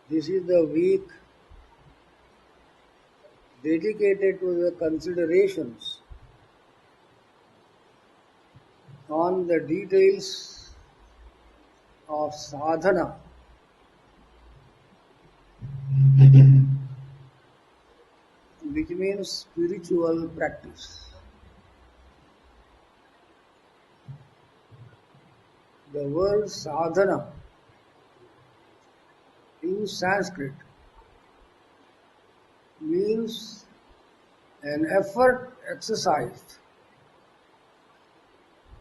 This is the week dedicated to the considerations on the details of sadhana, which means spiritual practice. The word sadhana in Sanskrit means an effort exercised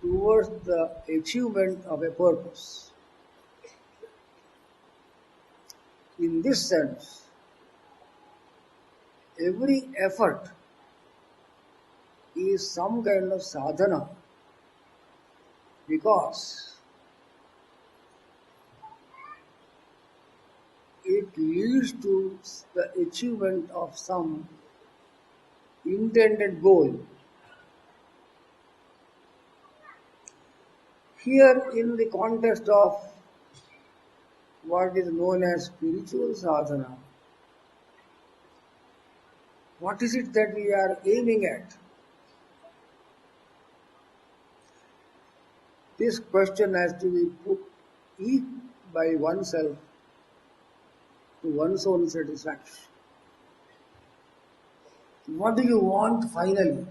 towards the achievement of a purpose. In this sense, every effort is some kind of sadhana because it leads to the achievement of some intended goal. Here, in the context of what is known as spiritual sadhana, what is it that we are aiming at? This question has to be put each by oneself to one's own satisfaction. What do you want finally?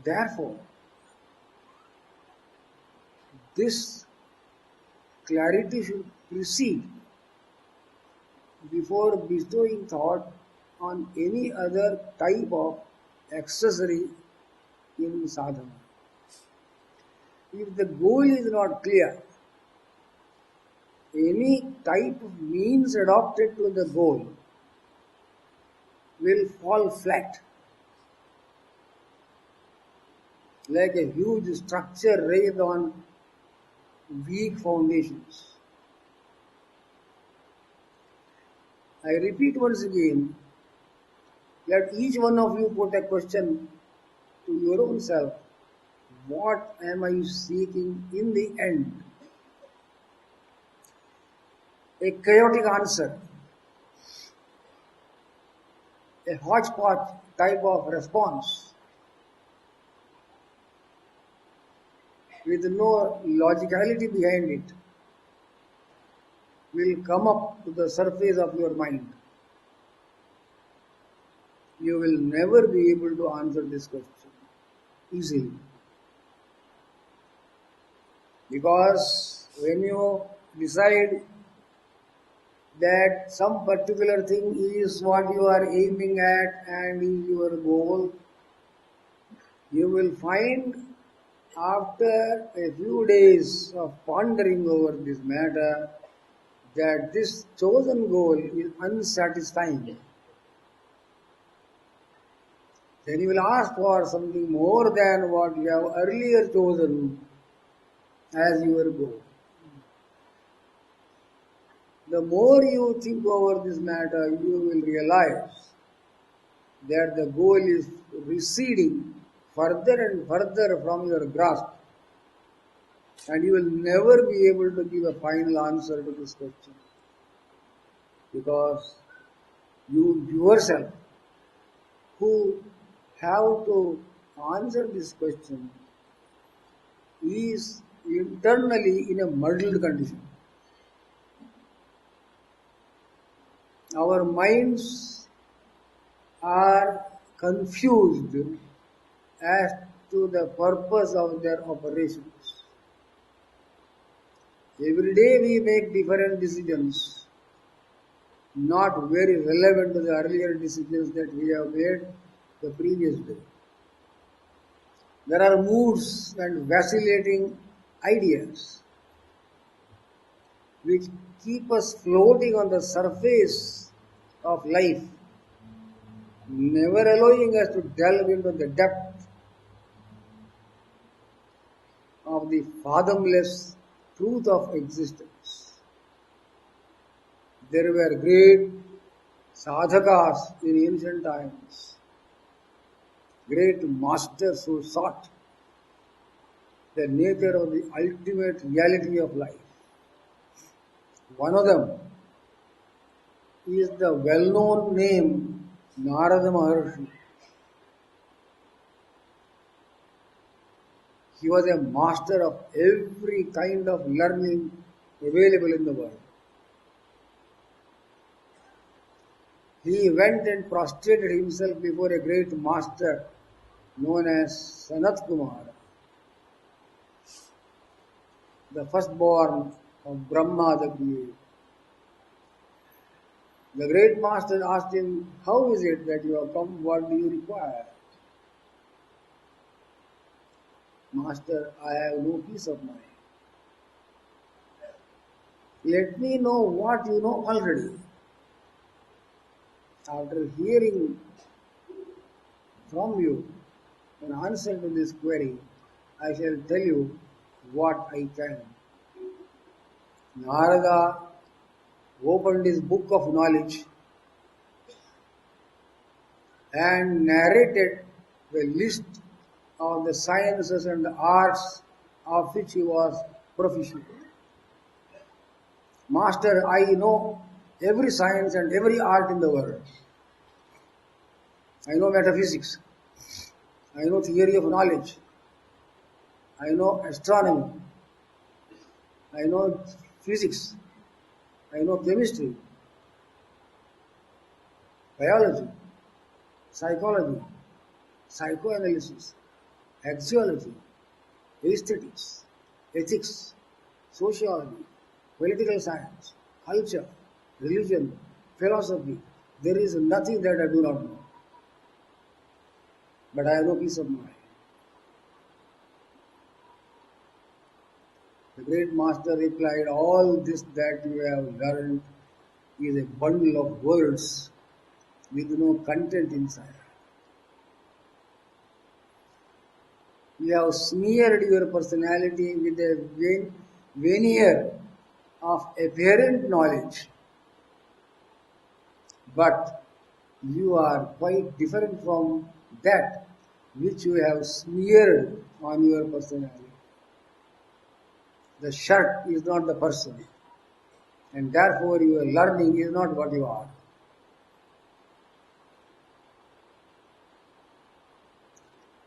Therefore, this clarity should precede before bestowing thought on any other type of accessory in sadhana. If the goal is not clear, any type of means adopted to the goal will fall flat, like a huge structure raised on weak foundations. I repeat once again, let each one of you put a question to your own self. What am I seeking in the end? A chaotic answer, a hodgepodge type of response with no logicality behind it will come up to the surface of your mind. You will never be able to answer this question easily. Because when you decide that some particular thing is what you are aiming at and is your goal, you will find after a few days of pondering over this matter that this chosen goal is unsatisfying. Then you will ask for something more than what you have earlier chosen as your goal. The more you think over this matter, you will realize that the goal is receding further and further from your grasp, and you will never be able to give a final answer to this question, because you yourself who have to answer this question is internally in a muddled condition. Our minds are confused as to the purpose of their operations. Every day we make different decisions, not very relevant to the earlier decisions that we have made the previous day. There are moods and vacillating ideas which keep us floating on the surface of life, never allowing us to delve into the depth of the fathomless truth of existence. There were great sadhakas in ancient times, great masters who sought the nature of the ultimate reality of life. One of them is the well-known name Narada Maharshi. He was a master of every kind of learning available in the world. He went and prostrated himself before a great master known as Sanat Kumar, the firstborn of Brahma the Creator. The great master asked him, "How is it that you have come? What do you require?" "Master, I have no peace of mind. Let me know what you know already." After hearing from you an answer to this query, I shall tell you what I can. Narada opened his book of knowledge and narrated the list of the sciences and the arts of which he was proficient. "Master, I know every science and every art in the world. I know metaphysics. I know theory of knowledge. I know astronomy. I know physics. I know chemistry, biology, psychology, psychoanalysis, axiology, aesthetics, ethics, sociology, political science, culture, religion, philosophy. There is nothing that I do not know. But I have no peace of mind." The great master replied, "All this that you have learned is a bundle of words with no content inside. You have smeared your personality with a veneer of apparent knowledge, but you are quite different from that which you have smeared on your personality. The shirt is not the person, and therefore your learning is not what you are."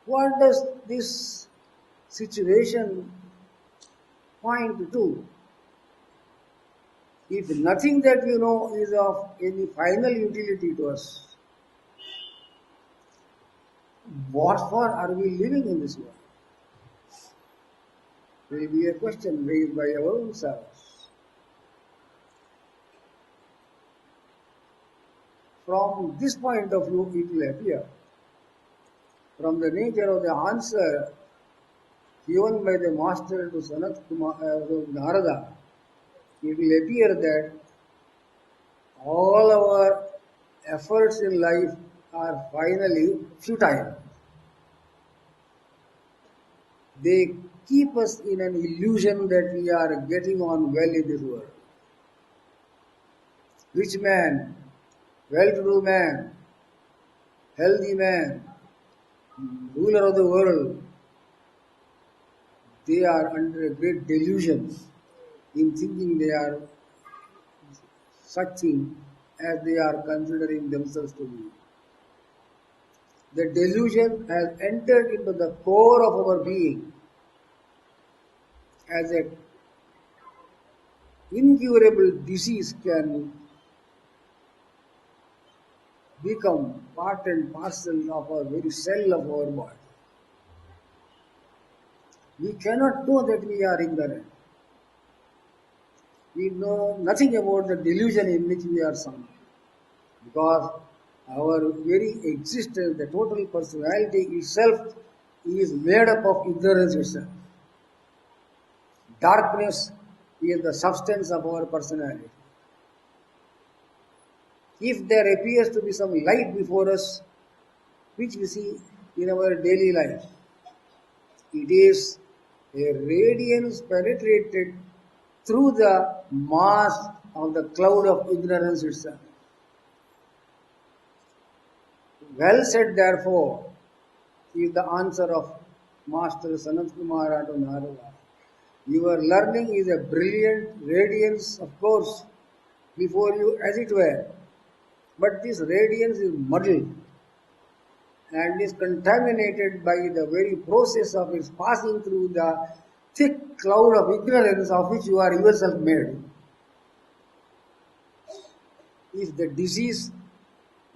What does this situation point to? If nothing that you know is of any final utility to us, what for are we living in this world? Will be a question raised by our own selves. From this point of view, it will appear, from the nature of the answer given by the master to to Narada, it will appear that all our efforts in life are finally futile. They keep us in an illusion that we are getting on well in this world. Rich man, well-to-do man, healthy man, ruler of the world, they are under a great delusion in thinking they are such thing as they are considering themselves to be. The delusion has entered into the core of our being as a incurable disease can become part and parcel of our very cell of our body. We cannot know that we are ignorant. We know nothing about the delusion in which we are sunk, because our very existence, the total personality itself, is made up of ignorance itself. Darkness is the substance of our personality. If there appears to be some light before us, which we see in our daily life, it is a radiance penetrated through the mass of the cloud of ignorance itself. Well said, therefore, is the answer of Master Sanat Kumara to Narada. Your learning is a brilliant radiance, of course, before you, as it were. But this radiance is muddled and is contaminated by the very process of its passing through the thick cloud of ignorance of which you are yourself made. If the disease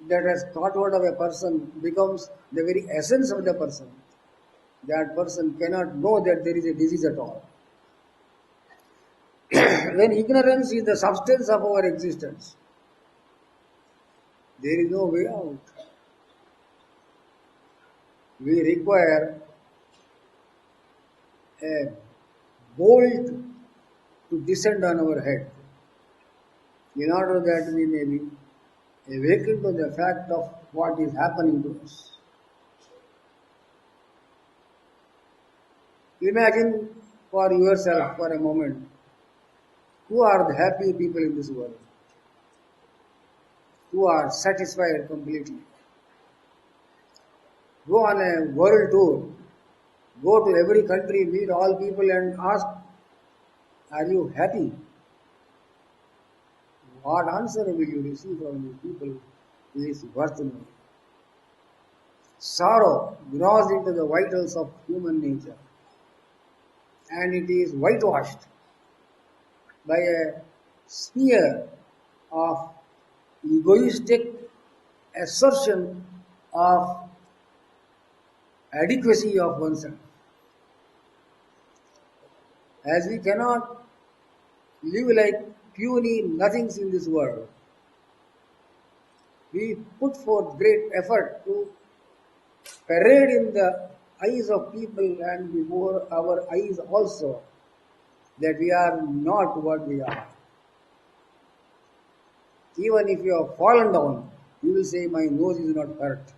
that has caught hold of a person becomes the very essence of the person, that person cannot know that there is a disease at all. When ignorance is the substance of our existence, there is no way out. We require a bolt to descend on our head in order that we may be awakened to the fact of what is happening to us. Imagine for yourself for a moment who are the happy people in this world, who are satisfied completely. Go on a world tour, go to every country, meet all people and ask, are you happy? What answer will you receive from these people is worth knowing. Sorrow grows into the vitals of human nature and it is whitewashed by a smear of egoistic assertion of adequacy of oneself. As we cannot live like puny nothings in this world, we put forth great effort to parade in the eyes of people and before our eyes also that we are not what we are. Even if you have fallen down, you will say, my nose is not hurt.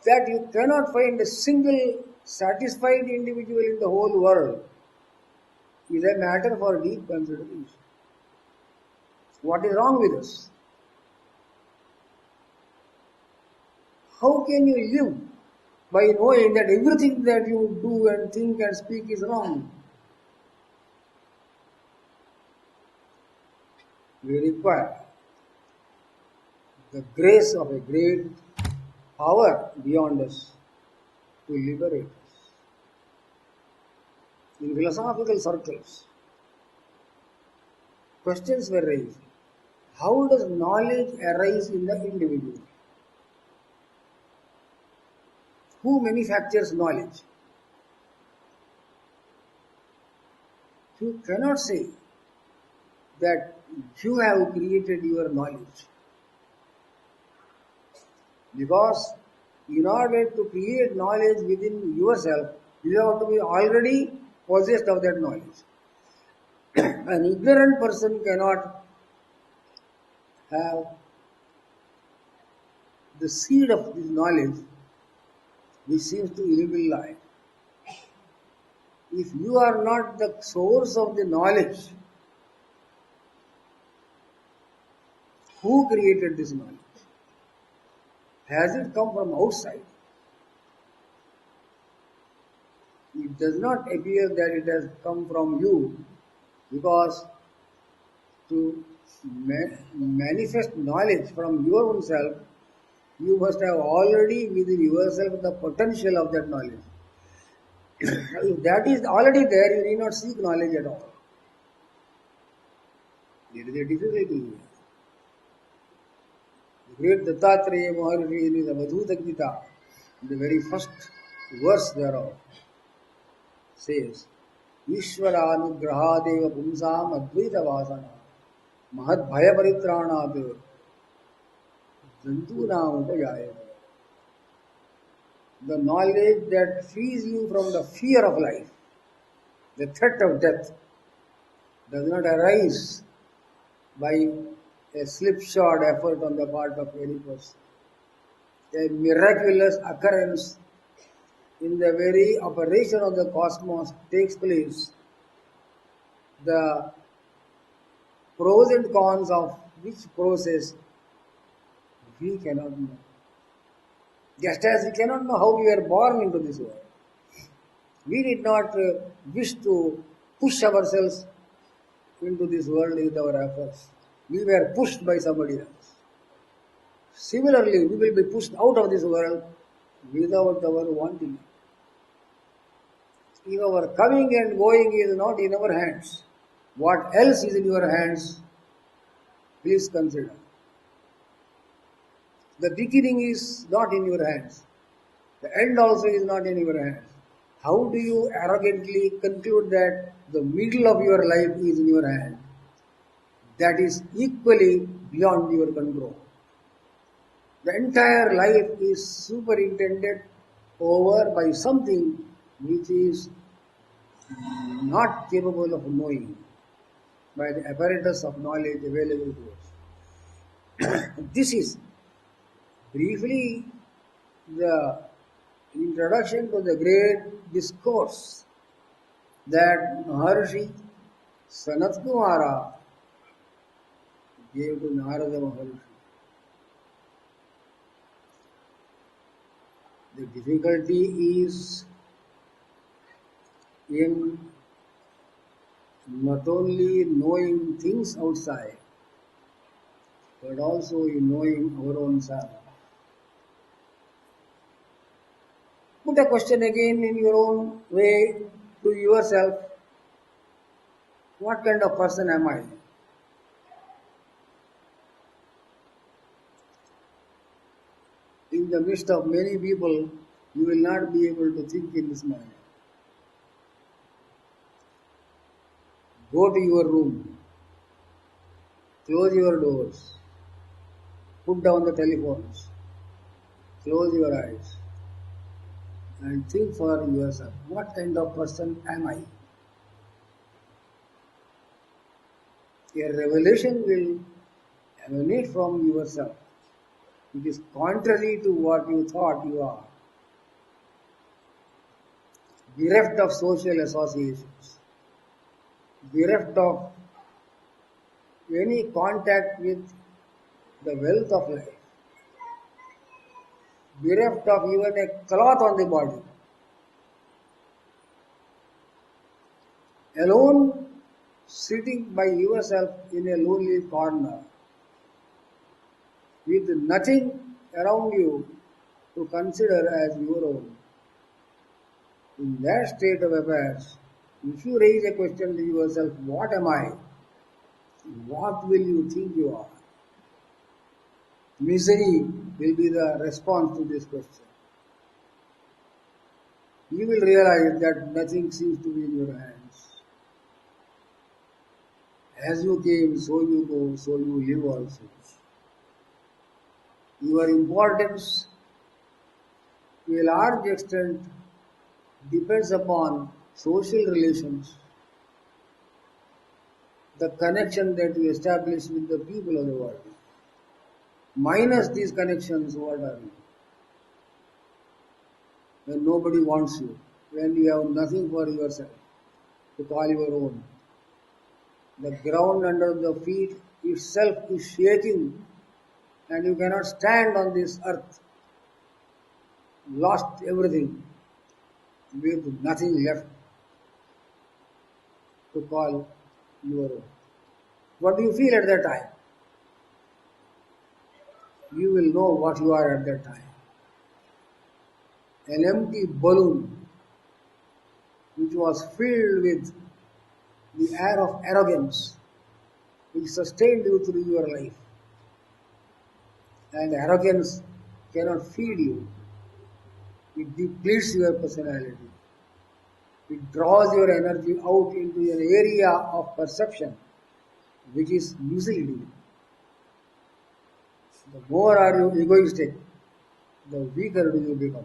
That you cannot find a single satisfied individual in the whole world is a matter for deep consideration. What is wrong with us? How can you live by knowing that everything that you do and think and speak is wrong? We require the grace of a great power beyond us to liberate us. In philosophical circles, questions were raised. How does knowledge arise in the individual? Who manufactures knowledge? You cannot say that you have created your knowledge. Because in order to create knowledge within yourself, you have to be already possessed of that knowledge. An ignorant person cannot have the seed of this knowledge which seems to illumine life. If you are not the source of the knowledge, who created this knowledge? Has it come from outside? It does not appear that it has come from you, because to manifest knowledge from your own self, you must have already within yourself the potential of that knowledge. If that is already there, you need not seek knowledge at all. There is a difficulty here. The great Dattatreya Maharshi in his Avadhuta Gita, the very first verse thereof, says, Ishvaranugrahadeva pumsam advaita vasana mahad bhaya paritranat jantunam upayayana. The knowledge that frees you from the fear of life, the threat of death, does not arise by a slipshod effort on the part of any person. A miraculous occurrence in the very operation of the cosmos takes place. The pros and cons of which process we cannot know. Just as we cannot know how we were born into this world. We did not wish to push ourselves into this world with our efforts. We were pushed by somebody else. Similarly, we will be pushed out of this world without our wanting. If our coming and going is not in our hands, what else is in your hands? Please consider. The beginning is not in your hands. The end also is not in your hands. How do you arrogantly conclude that the middle of your life is in your hand? That is equally beyond your control. The entire life is superintended over by something which is not capable of knowing by the apparatus of knowledge available to us. This is briefly the introduction to the great discourse that Maharshi Sanat Kumara gave to Narada Maharshi. The difficulty is in not only knowing things outside, but also in knowing our own self. Put a question again in your own way to yourself. What kind of person am I? In the midst of many people, you will not be able to think in this manner. Go to your room, close your doors, put down the telephones, close your eyes, and think for yourself, what kind of person am I? A revelation will emanate from yourself. It is contrary to what you thought you are. Bereft of social associations, bereft of any contact with the wealth of life, bereft of even a cloth on the body, alone sitting by yourself in a lonely corner, with nothing around you to consider as your own. In that state of affairs, if you raise a question to yourself, what am I? What will you think you are? Misery will be the response to this question. You will realize that nothing seems to be in your hands. As you came, so you go, so you live also. Your importance to a large extent depends upon social relations, the connection that you establish with the people of the world. Minus these connections, what are you? When nobody wants you, when you have nothing for yourself to call your own. The ground under the feet itself is shaking and you cannot stand on this earth. Lost everything with nothing left to call your own. What do you feel at that time? You will know what you are at that time. An empty balloon which was filled with the air of arrogance which sustained you through your life. And arrogance cannot feed you. It depletes your personality. It draws your energy out into an area of perception which is misleading. The more are you egoistic, the weaker do you become.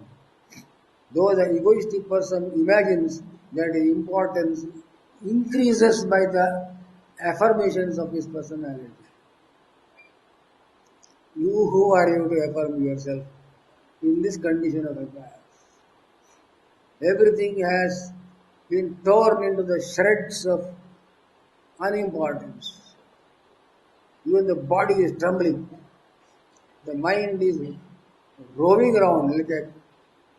Though the egoistic person imagines that his importance increases by the affirmations of his personality. You, who are you to affirm yourself in this condition of affairs? Everything has been torn into the shreds of unimportance. Even the body is trembling. The mind is roaming around like a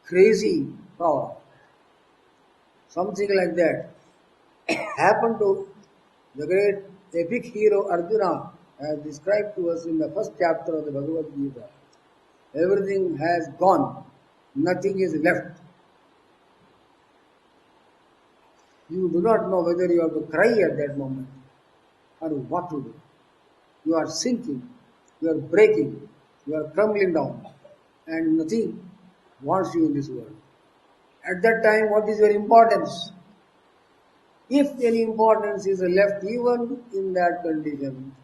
crazy cow. something like that, happened to the great epic hero Arjuna, as described to us in the first chapter of the Bhagavad Gita. Everything has gone, nothing is left. You do not know whether you have to cry at that moment or what to do. You are sinking, you are breaking, you are crumbling down, and nothing wants you in this world. At that time, what is your importance? If any importance is left even in that condition,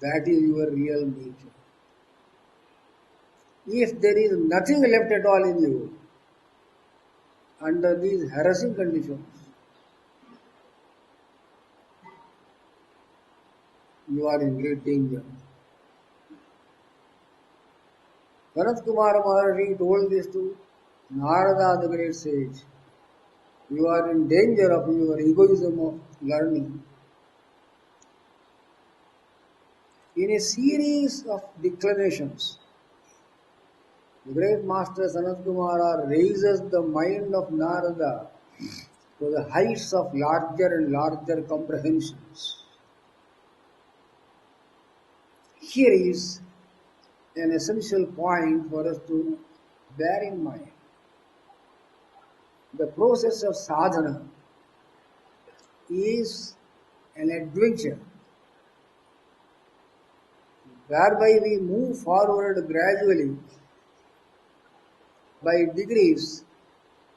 that is your real nature. If there is nothing left at all in you, under these harassing conditions, you are in great danger. Bharat Kumar Maharshi told this to Narada, the great sage. You are in danger of your egoism of learning. In a series of declarations, the great master Sanat Kumara raises the mind of Narada to the heights of larger and larger comprehensions. Here is an essential point for us to bear in mind. The process of sadhana is an adventure whereby we move forward gradually by degrees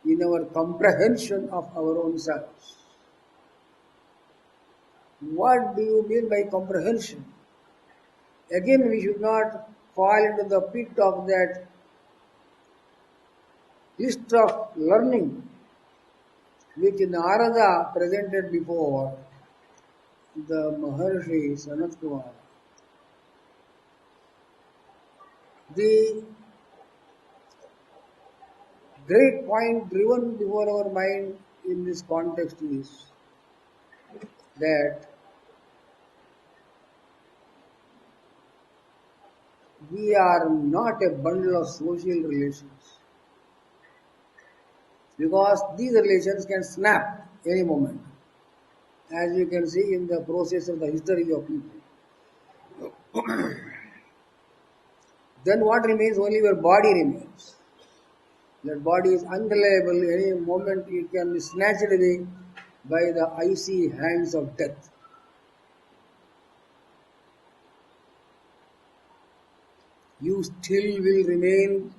in our comprehension of our own selves. What do you mean by comprehension? Again, we should not fall into the pit of that list of learning which Narada presented before the Maharshi Sanat Kumara. The great point driven before our mind in this context is that we are not a bundle of social relations, because these relations can snap any moment, as you can see in the process of the history of people. Then what remains? Only your body remains. That body is unreliable. Any moment it can be snatched away by the icy hands of death. You still will remain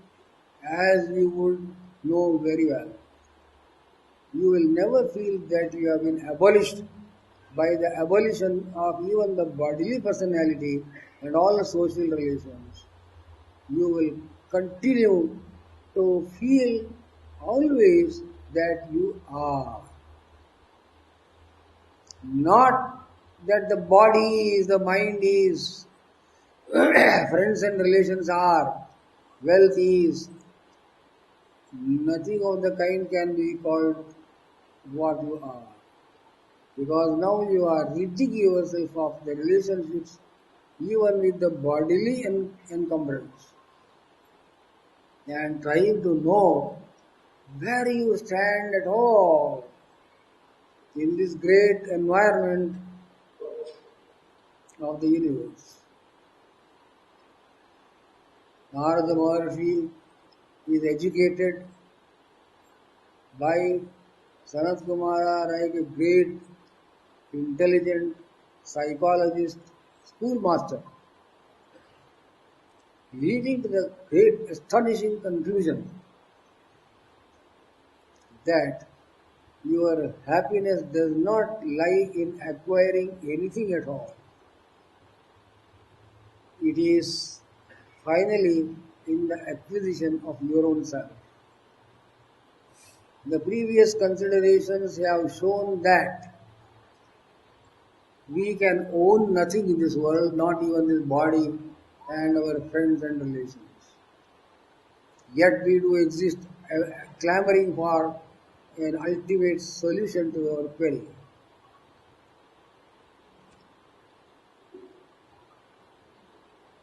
as you would know very well. You will never feel that you have been abolished by the abolition of even the bodily personality and all the social relations. You will continue to feel always that you are. Not that the body is, the mind is, friends and relations are, wealth is. Nothing of the kind can be called what you are. Because now you are ridding yourself of the relationships even with the bodily encumbrance, and trying to know where you stand at all in this great environment of the universe. Narada Maharshi is educated by Sanat Kumara like a great, intelligent psychologist, schoolmaster, leading to the great astonishing conclusion that your happiness does not lie in acquiring anything at all. It is finally in the acquisition of your own self. The previous considerations have shown that we can own nothing in this world, not even this body and our friends and relations. Yet we do exist, clamoring for an ultimate solution to our query.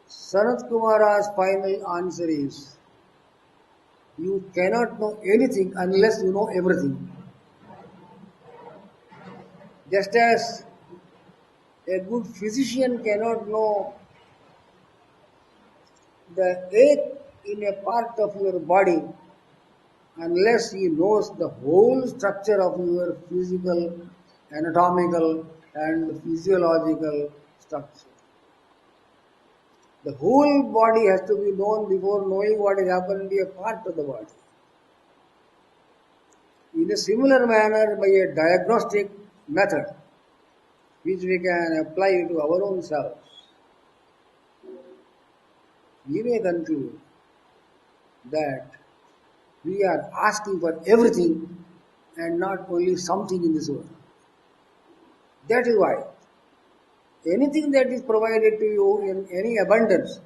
Sanat Kumara's final answer is, You cannot know anything unless you know everything. Just as a good physician cannot know the ache in a part of your body unless he knows the whole structure of your physical, anatomical, and physiological structure. The whole body has to be known before knowing what is happening to a part of the body. In a similar manner, by a diagnostic method, which we can apply to our own selves, we may conclude that we are asking for everything and not only something in this world. That is why anything that is provided to you in any abundance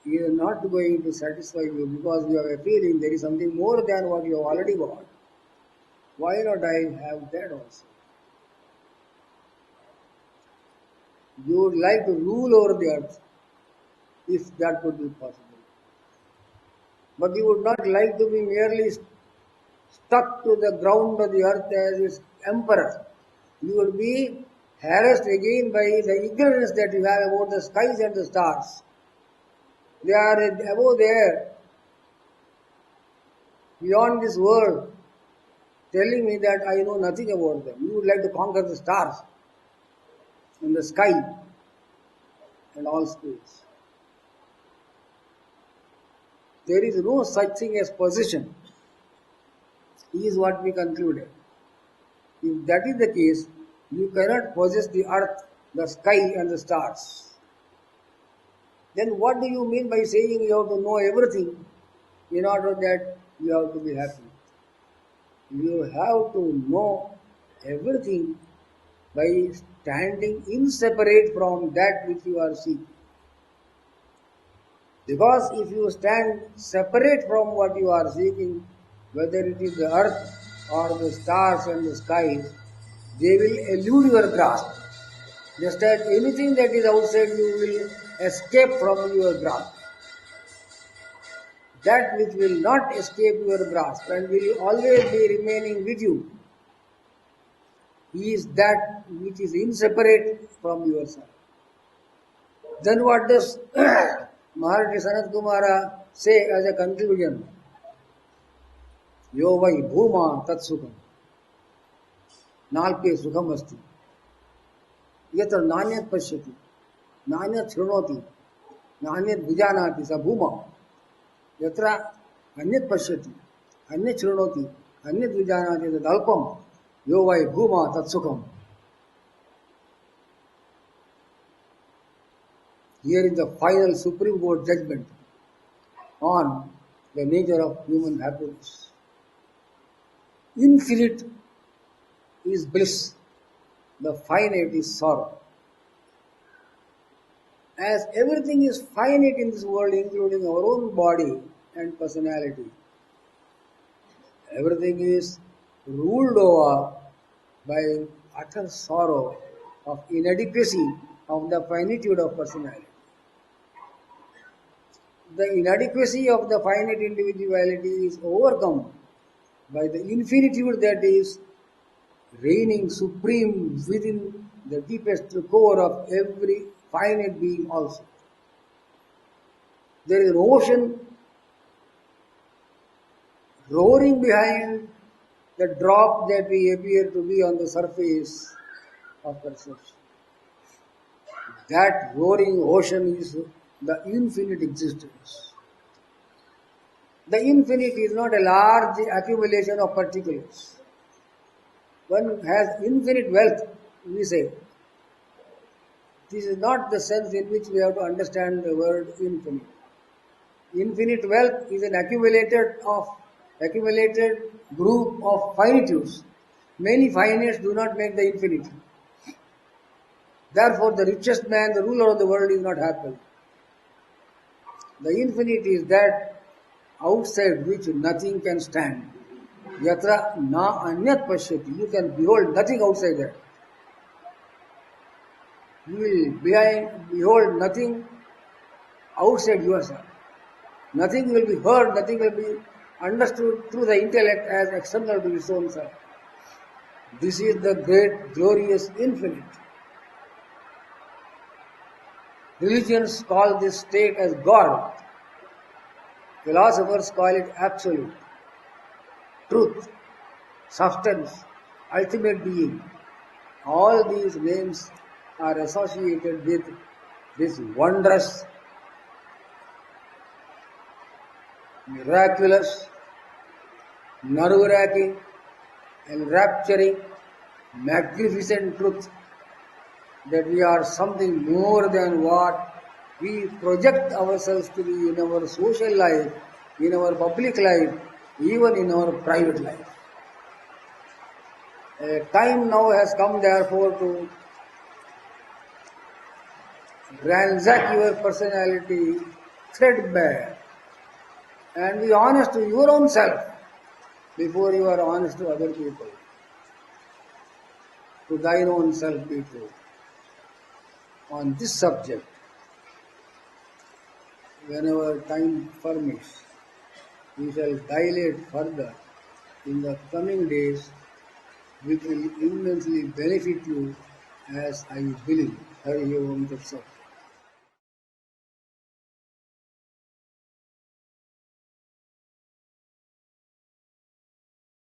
is not going to satisfy you because you have a feeling there is something more than what you have already got. Why not I have that also? You would like to rule over the earth if that could be possible. But you would not like to be merely stuck to the ground of the earth as its emperor. You would be harassed again by the ignorance that you have about the skies and the stars. They are above there, beyond this world, telling me that I know nothing about them. You would like to conquer the stars in the sky and all space. There is no such thing as possession, is what we concluded. If that is the case, you cannot possess the earth, the sky and the stars. Then what do you mean by saying you have to know everything in order that you have to be happy? You have to know everything by standing inseparate from that which you are seeking. Because if you stand separate from what you are seeking, whether it is the earth or the stars and the skies, they will elude your grasp. Just as anything that is outside you will escape from your grasp. That which will not escape your grasp and will always be remaining with you is that which is inseparate from yourself. Then what does Maharishi Sanat Kumara say as a conclusion? Yo vai bhuma tat sukham. Nalpe sukham asti. Yatra nanyat pashyati. Nanyat shrunoti. Nanyat vijanati sa bhuma. Yatra anyat pashyati. Anyat shrunoti. Anyat vijanati tad alpam. Yo vai bhuma tat sukham. Here is the final Supreme Court judgment on the nature of human happiness. Infinite is bliss, the finite is sorrow. As everything is finite in this world, including our own body and personality, everything is ruled over by utter sorrow of inadequacy of the finitude of personality. The inadequacy of the finite individuality is overcome by the infinitude that is reigning supreme within the deepest core of every finite being also. There is an ocean roaring behind the drop that we appear to be on the surface of perception. That roaring ocean is the infinite existence. The infinite is not a large accumulation of particulars. One has infinite wealth, we say. This is not the sense in which we have to understand the word infinite. Infinite wealth is an accumulated group of finitudes. Many finites do not make the infinite. Therefore, the richest man, the ruler of the world, is not happy. The infinite is that outside which nothing can stand. Yatra na anyat pashyati. You can behold nothing outside that. You will behold nothing outside yourself. Nothing will be heard, nothing will be understood through the intellect as external to its own self. This is the great, glorious infinite. Religions call this state as God. Philosophers call it absolute, truth, substance, ultimate being. All these names are associated with this wondrous, miraculous, nerve-wracking, enrapturing, magnificent truth that we are something more than what we project ourselves to be in our social life, in our public life, even in our private life. A time now has come, therefore, to ransack your personality threadbare and be honest to your own self before you are honest to other people. To thine own self be true. On this subject, whenever time permits, we shall dilate further in the coming days, which will immensely benefit you as I believe. Hari Om Tat Sat.